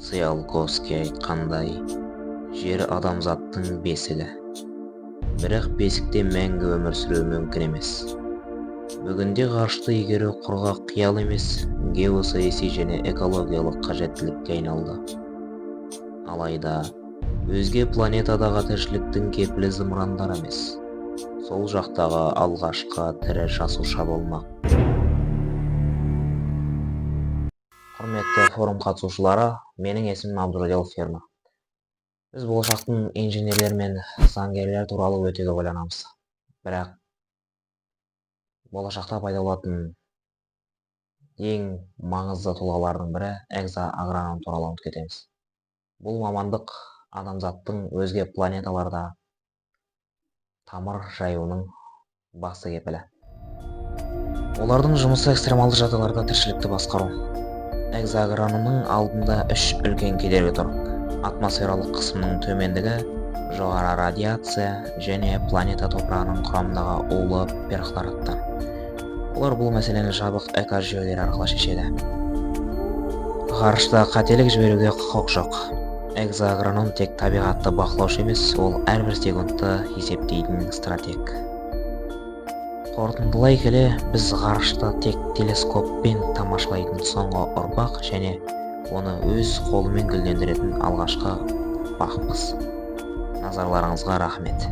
Циолковский айткандай, жер адамзаттың бесігі. Бірақ бесікте мәңгі өмір сүру мүмкін емес. Бүгінде ғарышты игеру құрғақ қиял емес, геосаяси және экологиялық қажеттілікке айналды. Алайда, өзге планетадағы тіршіліктің кепілі зымырандар емес. Сол жақтағы алғашқы тірі жасуша болмақ. Құрметті форум қатысушылары, менің есімім Абдуродилов Ферма. Біз болашақтың инженерлер мен заңгерлер туралы өте көп ойланамыз. Бірақ болашақта пайда болатын ең маңызды тұлғалардың бірі экзоагроном туралы ұмытып кетеміз. Бұл мамандық адамзаттың өзге планеталарда тамыр жаюының басты кепілі. Олардың жұмысы экстремалды жағдайларда тіршілікті басқару. Экзоагрономның алдында үш үлкен кедергі тұр: атмосфералық қысымның төмендігі, жоғары радиация және планета топырағының құрамындағы улы перхлораттар. Олар бұл мәселені жабық экожүйелер арқылы шешеді. Ғарышта қателік жіберуге құқық жоқ. Экзоагроном тек табиғатты бақылаушы емес, ол әрбір секундты есептейтін стратег. Қорытындылай келе, біз ғарышта тек телескоппен тамашалайтын соңғы ұрпақ және оны өз қолымен гүлдендіретін алғашқы ұрпақпыз. Назарларыңызға рахмет.